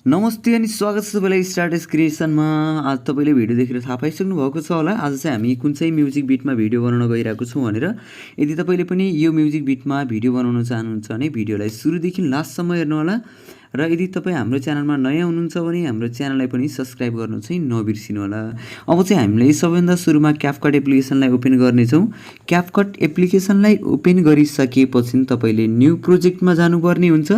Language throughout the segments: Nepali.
नमस्ते अनि स्वागत छ तपाईँलाई स्टार्टस क्रिएसनमा। आज तपाईँले भिडियो देखेर थाहा पाइसक्नु भएको छ होला। आज चाहिँ हामी कुन चाहिँ म्युजिक बिटमा भिडियो बनाउन गइरहेको छौँ भनेर। यदि तपाईँले पनि यो म्युजिक बिटमा भिडियो बनाउन चाहनुहुन्छ भने भिडियोलाई सुरुदेखि लास्टसम्म हेर्नु होला। र यदि तपाईँ हाम्रो च्यानलमा नयाँ हुनुहुन्छ भने हाम्रो च्यानललाई पनि सब्सक्राइब गर्नु चाहिँ नबिर्सिनु होला। अब चाहिँ हामीले सबैभन्दा सुरुमा क्यापकट एप्लिकेसनलाई ओपन गर्नेछौँ। क्यापकट एप्लिकेसनलाई ओपन गरिसकेपछि तपाईँले न्यू प्रोजेक्टमा जानुपर्ने हुन्छ।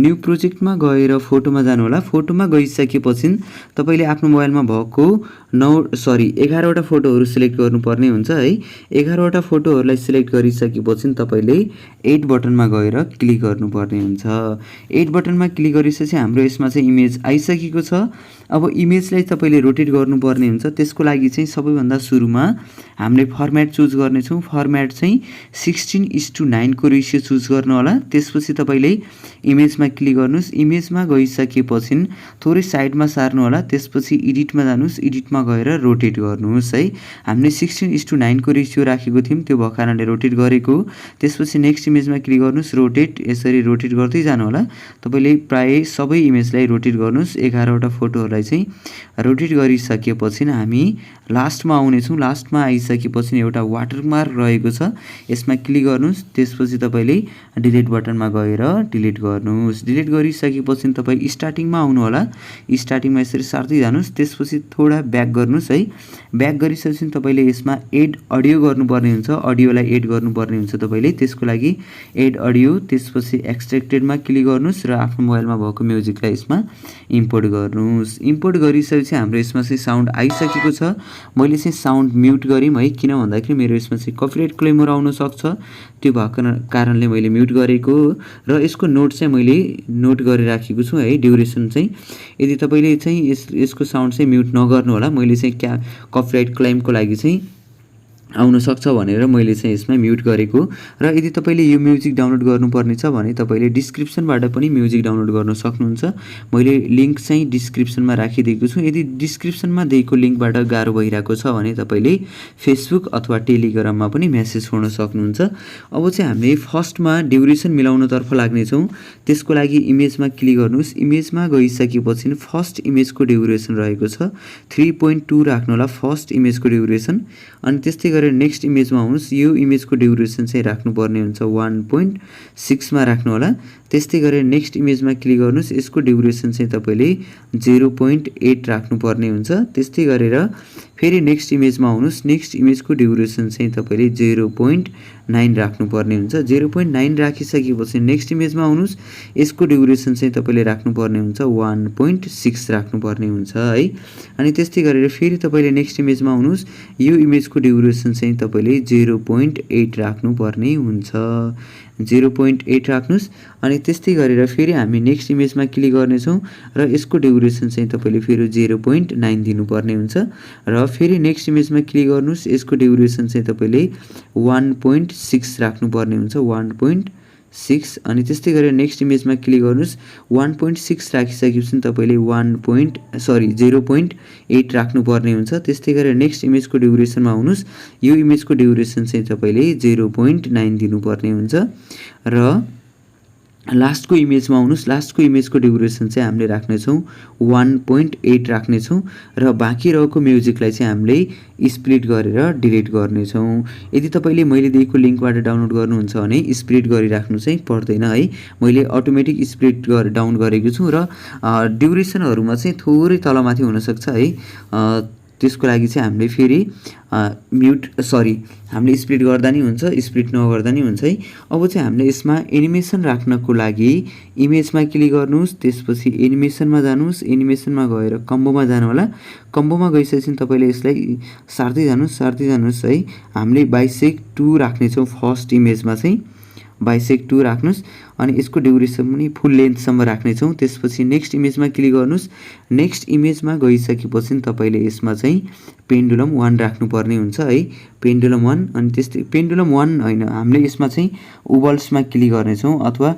न्यू प्रोजेक्टमा गएर फोटोमा जानु होला। फोटोमा गइसकेपछि तपाईँले आफ्नो मोबाइलमा भएको 11वटा फोटोहरू सिलेक्ट गर्नुपर्ने हुन्छ है। 11वटा फोटोहरूलाई सिलेक्ट गरिसकेपछि तपाईँले एड बटनमा गएर क्लिक गर्नुपर्ने हुन्छ। एड बटनमा क्लिक गरिसकेपछि हाम्रो यसमा चाहिँ इमेज आइसकेको छ। अब इमेजलाई तपाईँले रोटेट गर्नुपर्ने हुन्छ। त्यसको लागि चाहिँ सबैभन्दा सुरुमा हामीले फर्मेट चुज गर्नेछौँ। फर्मेट चाहिँ 16:9 को रेसियो चुज गर्नु होला। त्यसपछि तपाईँले इमेजमा क्लिक गर्नुहोस्। इमेजमा गइसकेपछि थोरै साइडमा सार्नु होला। त्यसपछि एडिटमा जानुहोस्। एडिटमा गएर रोटेट गर्नुहोस् है। हामीले 16:9 को रेसियो राखेको थियौँ, त्यो भएको कारणले रोटेट गरेको। त्यसपछि नेक्स्ट इमेजमा क्लिक गर्नुहोस्। रोटेट, यसरी रोटेट गर्दै जानु होला। तपाईँले प्राय सबै इमेजलाई रोटेट गर्नुहोस्। 11वटा फोटोहरूलाई चाहिँ रोटेट गरिसकेपछि हामी लास्टमा आउनेछौँ। लास्टमा आइसकेपछि एउटा वाटरमार्क रहेको छ, यसमा क्लिक गर्नुहोस्। त्यसपछि तपाईँले डिलिट बटनमा गएर डिलिट गर्नुहोस्। डिलिट गरिसकेपछि तपाईँ स्टार्टिङमा आउनु होला। स्टार्टिङमा यसरी सार्दै जानुहोस्। त्यसपछि थोडा ब्याक गर्नुहोस् है। ब्याक गरिसकेपछि तपाईँले यसमा एड अडियो गर्नुपर्ने हुन्छ। अडियोलाई एड गर्नुपर्ने हुन्छ तपाईँले। त्यसको लागि एड अडियो, त्यसपछि एक्सट्र्याक्टेडमा क्लिक गर्नुहोस् र आफ्नो मोबाइलमा भएको म्युजिकलाई यसमा इम्पोर्ट गर्नुहोस्। इम्पोर्ट गरिसकेपछि हाम्रो यसमा चाहिँ साउन्ड आइसकेको छ। मैले चाहिँ साउन्ड म्युट गरेँ है, किन भन्दाखेरि मेरो यसमा चाहिँ कपिराइट क्लेमर आउन सक्छ। त्यो भएको कारणले मैले म्युट गरेको हो। र यसको नोट चाहिँ मैले नोट गरेर राखेको छु है, ड्युरेसन चाहिँ। यदि तपाईँले चाहिँ यसको साउन्ड चाहिँ म्युट नगर्नु होला। मैले चाहिँ कपिराइट क्लेमको लागि चाहिँ आउन सक्छ भनेर मैले चाहिँ यसमा म्युट गरेको। र यदि तपाईँले यो म्युजिक डाउनलोड गर्नुपर्ने छ भने तपाईँले डिस्क्रिप्सनबाट पनि म्युजिक डाउनलोड गर्न सक्नुहुन्छ। मैले लिङ्क चाहिँ डिस्क्रिप्सनमा राखिदिएको छु। यदि डिस्क्रिप्सनमा दिएको लिङ्कबाट गाह्रो भइरहेको छ भने तपाईँले फेसबुक अथवा टेलिग्राममा पनि मेसेज छोड्न सक्नुहुन्छ। अब चाहिँ हामीले फर्स्टमा ड्युरेसन मिलाउनतर्फ लाग्नेछौँ। त्यसको लागि इमेजमा क्लिक गर्नुहोस्। इमेजमा गइसकेपछि फर्स्ट इमेजको ड्युरेसन रहेको छ 3.2 राख्नु होला, फर्स्ट इमेजको ड्युरेसन। अनि त्यस्तै गरेर नेक्स्ट इमेजमा आउनुहोस्। यो इमेजको ड्युरेसन चाहिँ राख्नुपर्ने हुन्छ 1.6 मा राख्नु होला। त्यस्तै गरेर नेक्स्ट इमेजमा क्लिक गर्नुहोस्। यसको ड्युरेसन चाहिँ तपाईँले 0.8 राख्नुपर्ने हुन्छ। त्यस्तै गरेर फेरि नेक्स्ट इमेजमा आउनुहोस्। नेक्स्ट इमेजको ड्युरेसन चाहिँ तपाईँले 0.9 राख्नुपर्ने हुन्छ। 0.9 राखिसकेपछि नेक्स्ट इमेजमा आउनुहोस्। यसको ड्युरेसन चाहिँ तपाईँले राख्नुपर्ने हुन्छ 1.6 राख्नुपर्ने हुन्छ है। अनि त्यस्तै गरेर फेरि तपाईँले नेक्स्ट इमेजमा आउनुहोस्। यो इमेजको ड्युरेसन चाहिँ तपाईँले 0.8 राख्नुपर्ने हुन्छ। 0.8 राख्नुहोस्। अनि त्यस्तै गरेर फेरि हामी नेक्स्ट इमेजमा क्लिक गर्नेछौँ र यसको ड्युरेसन चाहिँ तपाईँले फेरि 0.9 दिनुपर्ने हुन्छ। र फेरि नेक्स्ट इमेजमा क्लिक गर्नुहोस्। यसको ड्युरेसन चाहिँ तपाईँले 1.6 राख्नुपर्ने हुन्छ, 1.6। अनि त्यस्तै गरेर नेक्स्ट इमेजमा क्लिक गर्नुहोस्। 1.6 राखिसकेपछि तपाईँले 0.8 राख्नुपर्ने हुन्छ। त्यस्तै गरेर नेक्स्ट इमेजको ड्युरेसनमा आउनुहोस्। यो इमेजको ड्युरेसन चाहिँ तपाईँले 0.9 दिनुपर्ने हुन्छ। र लास्टको इमेजमा आउनुहोस्। लास्टको इमेजको ड्युरेसन चाहिँ हामीले राख्नेछौँ 1.8 राख्नेछौँ। र बाँकी रहेको म्युजिकलाई चाहिँ हामीले स्प्लिट गरेर डिलिट गर्नेछौँ। यदि तपाईँले मैले दिएको लिङ्कबाट डाउनलोड गर्नुहुन्छ भने स्प्लिट गरिराख्नु चाहिँ पर्दैन है। मैले अटोमेटिक स्प्लिट डाउन गरेको छु। र ड्युरेसनहरूमा चाहिँ थोरै तलमाथि हुनसक्छ है। त्यसको लागि चाहिँ हामीले फेरि हामीले स्प्लिट गर्दा नि हुन्छ, स्प्लिट नगर्दा नि हुन्छ है। अब चाहिँ हामीले यसमा एनिमेसन राख्नको लागि इमेजमा क्लिक गर्नुहोस्। त्यसपछि एनिमेसनमा जानुहोस्। एनिमेसनमा गएर कम्बोमा जानु होला। कम्बोमा गइसकेपछि तपाईँले यसलाई सार्दै जानुहोस् है। हामीले बाइसेक्ट 2 राख्नेछौँ फर्स्ट इमेजमा चाहिँ। बाइसेक्ट 2 राख्नुहोस्। अनि यसको ड्युरेसन पनि फुल लेन्थसम्म राख्नेछौँ। त्यसपछि नेक्स्ट इमेजमा क्लिक गर्नुहोस्। नेक्स्ट इमेजमा गइसकेपछि तपाईँले यसमा चाहिँ पेन्डुलम 1 राख्नुपर्ने हुन्छ है, पेन्डुलम 1। अनि त्यस्तै पेन्डुलम 1 होइन, हामीले यसमा चाहिँ ओभल्समा क्लिक गर्नेछौँ अथवा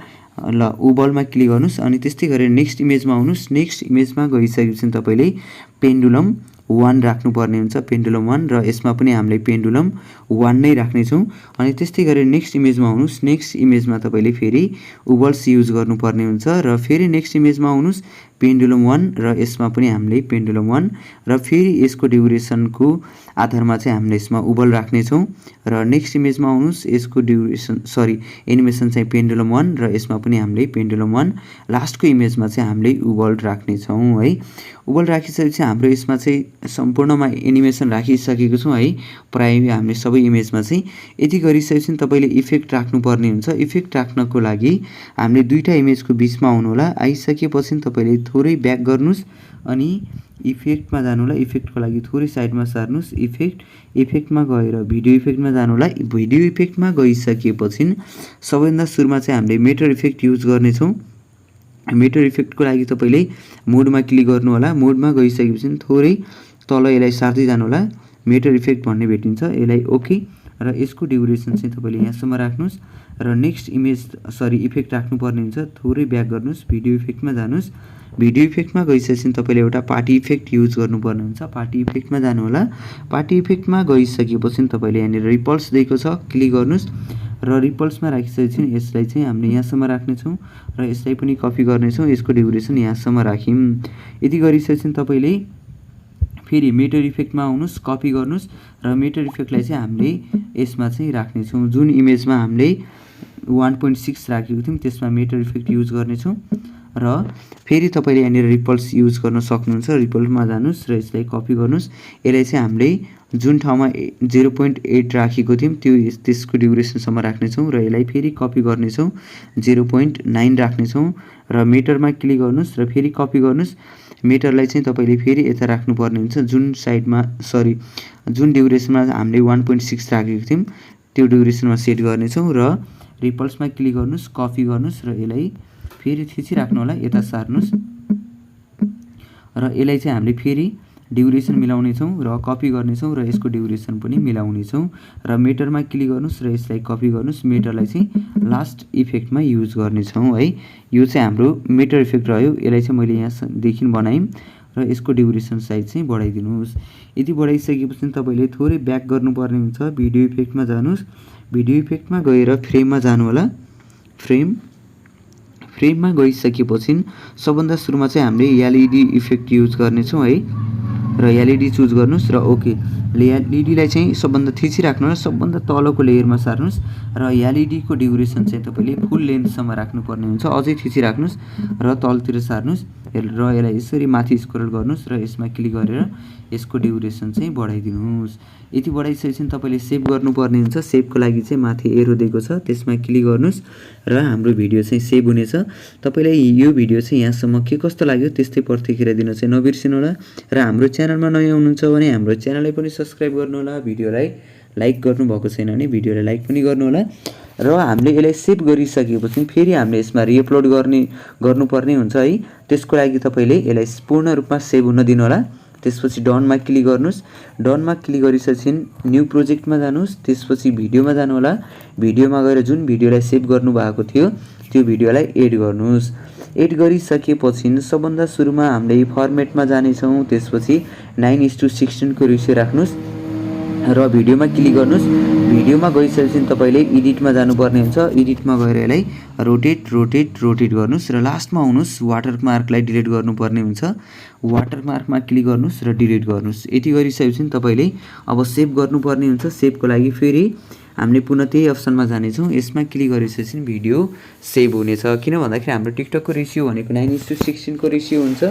ओभलमा क्लिक गर्नुहोस्। अनि त्यस्तै गरेर नेक्स्ट इमेजमा आउनुहोस्। नेक्स्ट इमेजमा गइसकेपछि तपाईँले पेन्डुलम 1 राख्नुपर्ने हुन्छ, पेन्डुलम 1। र यसमा पनि हामीले पेन्डुलम 1 नै राख्नेछौँ। अनि त्यस्तै गरेर नेक्स्ट इमेजमा आउनुहोस्। नेक्स्ट इमेजमा तपाईँले फेरि उबल्स युज गर्नुपर्ने हुन्छ र फेरि नेक्स्ट इमेजमा आउनुहोस्। पेन्डुलम 1 र यसमा पनि हामीले पेन्डुलम 1 र फेरि यसको ड्युरेसनको आधारमा चाहिँ हामीले यसमा उबल राख्नेछौँ र नेक्स्ट इमेजमा आउनुहोस्। यसको एनिमेसन चाहिँ पेन्डुलम 1 र यसमा पनि हामीले पेन्डुलम 1 लास्टको इमेजमा चाहिँ हामीले उबल राख्नेछौँ है। उबल राखिसकेपछि हाम्रो यसमा चाहिँ सम्पूर्णमा एनिमेसन राखिसकेको छौँ है, प्राय हामीले सबै इमेजमा चाहिँ। यति गरिसकेपछि तपाईँले इफेक्ट राख्नुपर्ने हुन्छ। इफेक्ट राख्नको लागि हामीले दुईवटा इमेजको बिचमा आउनु होला। आइसकेपछि तपाईँले थोरै ब्याक गर्नुहोस् अनि इफेक्टमा जानु होला। इफेक्टको लागि थोरै साइडमा सार्नुहोस्। इफेक्टमा गएर भिडियो इफेक्टमा जानु होला। भिडियो इफेक्टमा गइसकेपछि सबैभन्दा सुरुमा चाहिँ हामीले मेटर इफेक्ट युज गर्नेछौँ। मेटर इफेक्टको लागि तपाईँले मोडमा क्लिक गर्नु होला। मोडमा गइसकेपछि थोरै तल यसलाई सार्दै जानु होला। मेटर इफेक्ट भन्ने भेटिन्छ, यसलाई ओके र यसको ड्युरेसन चाहिँ तपाईँले यहाँसम्म राख्नुहोस् र नेक्स्ट इफेक्ट राख्नुपर्ने हुन्छ। थोरै ब्याक गर्नुहोस्, भिडियो इफेक्टमा जानुहोस्। भिडियो इफेक्टमा गइसकेपछि तपाईँले एउटा पार्टी इफेक्ट युज गर्नुपर्ने हुन्छ। पार्टी इफेक्टमा जानु होला। पार्टी इफेक्टमा गइसकेपछि तपाईँले यहाँनिर रिपल्स दिएको छ, क्लिक गर्नुहोस् र रिपल्समा राखिसकेपछि यसलाई चाहिँ हामीले यहाँसम्म राख्नेछौँ र यसलाई पनि कपी गर्नेछौँ। यसको ड्युरेसन यहाँसम्म राख्यौँ। यति गरिसकेपछि तपाईँले फेरि मेटर इफेक्टमा आउनुहोस्, कपी गर्नुहोस् र मेटर इफेक्टलाई चाहिँ हामीले यसमा चाहिँ राख्नेछौँ। जुन इमेजमा हामीले 1.6 राखेको थियौँ त्यसमा मेटर इफेक्ट युज गर्नेछौँ र फेरि तपाईँले यहाँनिर रिपल्स युज गर्न सक्नुहुन्छ। रिपल्समा जानुहोस् र यसलाई कपी गर्नुहोस्। यसलाई चाहिँ हामीले जुन ठाउँमा 0.8 राखेको थियौँ त्यसको ड्युरेसनसम्म राख्नेछौँ र यसलाई फेरि कपी गर्नेछौँ। 0.9 राख्नेछौँ र मेटरमा क्लिक गर्नुहोस् र फेरि कपी गर्नुहोस्। मेटरलाई चाहिँ तपाईँले फेरि यता राख्नुपर्ने हुन्छ। जुन ड्युरेसनमा हामीले 1.6 राखेको थियौँ त्यो ड्युरेसनमा सेट गर्नेछौँ र रिपल्समा क्लिक गर्नुहोस्, कपी गर्नुहोस् र यसलाई फेरि थिचिराख्नु होला, यता सार्नुहोस् र यसलाई चाहिँ हामीले फेरि ड्युरेसन मिलाउनेछौँ र कपी गर्नेछौँ र यसको ड्युरेसन पनि मिलाउनेछौँ र मेटरमा क्लिक गर्नुहोस् र यसलाई कपी गर्नुहोस्। मेटरलाई चाहिँ लास्ट इफेक्टमा युज गर्नेछौँ है। यो चाहिँ हाम्रो मेटर इफेक्ट रह्यो। यसलाई चाहिँ मैले यहाँदेखि बनाएँ र यसको ड्युरेसन साइज चाहिँ बढाइदिनुहोस्। यति बढाइसकेपछि तपाईँले थोरै ब्याक गर्नुपर्ने हुन्छ। भिडियो इफेक्टमा जानुहोस्। भिडियो इफेक्टमा गएर फ्रेममा जानु होला। फ्रेममा गइसकेपछि सबभन्दा सुरुमा चाहिँ हामीले एलइडी इफेक्ट युज गर्नेछौँ है र एलइडी चुज गर्नुहोस् र ओके। एलइडीलाई चाहिँ सबभन्दा थिचिराख्नु होला, सबभन्दा तलको लेयरमा सार्नुहोस् र एलइडीको ड्युरेसन चाहिँ तपाईँले फुल लेन्थसम्म राख्नुपर्ने हुन्छ। अझै थिचिराख्नुहोस् र तलतिर सार्नुहोस् र यसलाई यसरी माथि स्क्रोल गर्नुहोस् र यसमा क्लिक गरेर यसको ड्युरेसन चाहिँ बढाइदिनुहोस्। यति बढाइसकेपछि तपाईँले सेभ गर्नुपर्ने हुन्छ। सेभको लागि चाहिँ माथि एरो दिएको छ, त्यसमा क्लिक गर्नुहोस् र हाम्रो भिडियो चाहिँ सेभ हुनेछ। तपाईँलाई यो भिडियो चाहिँ यहाँसम्म के कस्तो लाग्यो त्यस्तै प्रतिक्रिया दिन चाहिँ नबिर्सिनु होला र हाम्रो च्यानलमा नयाँ हुनुहुन्छ भने हाम्रो च्यानललाई पनि सब्सक्राइब गर्नु होला। भिडियोलाई लाइक गर्नुभएको छैन भने भिडियोलाई लाइक पनि गर्नु होला र हामीले यसलाई सेभ गरिसकेपछि फेरि हामीले यसमा रिअपलोड गर्नुपर्ने हुन्छ है। त्यसको लागि तपाईँले यसलाई पूर्ण रूपमा सेभ हुन दिनु होला। त्यसपछि डनमा क्लिक गर्नुहोस्। डनमा क्लिक गरिसकेपछि न्यू प्रोजेक्टमा जानुहोस्। त्यसपछि भिडियोमा जानु होला। भिडियोमा गएर जुन भिडियोलाई सेभ गर्नुभएको थियो त्यो भिडियोलाई एड गर्नुहोस्। एड गरिसकेपछि सबभन्दा सुरुमा हामीले फर्मेटमा जानेछौँ। त्यसपछि 9:16 को रेसियो राख्नुहोस् र भिडियोमा क्लिक गर्नुहोस्। भिडियोमा गइसकेपछि तपाईँले एडिटमा जानुपर्ने हुन्छ। एडिटमा गएर यसलाई रोटेट गर्नुहोस् र लास्टमा आउनुहोस्। वाटरमार्कलाई डिलिट गर्नुपर्ने हुन्छ। वाटरमार्कमा क्लिक गर्नुहोस् र डिलिट गर्नुहोस्। यति गरिसकेपछि तपाईँले अब सेभ गर्नुपर्ने हुन्छ। सेभको लागि फेरि हामीले पुनः त्यही अप्सनमा जानेछौँ। यसमा क्लिक गरिसकेपछि भिडियो सेभ हुनेछ। किन भन्दाखेरि हाम्रो टिकटकको रेसियो भनेको 9:16 को रेसियो हुन्छ,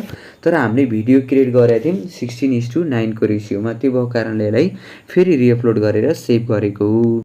तर हामीले भिडियो क्रिएट गरेका थियौँ 16:9 को रेसियोमा। त्यो भएको कारणले यसलाई फेरि रिअपलोड गरेर सेभ गरेको।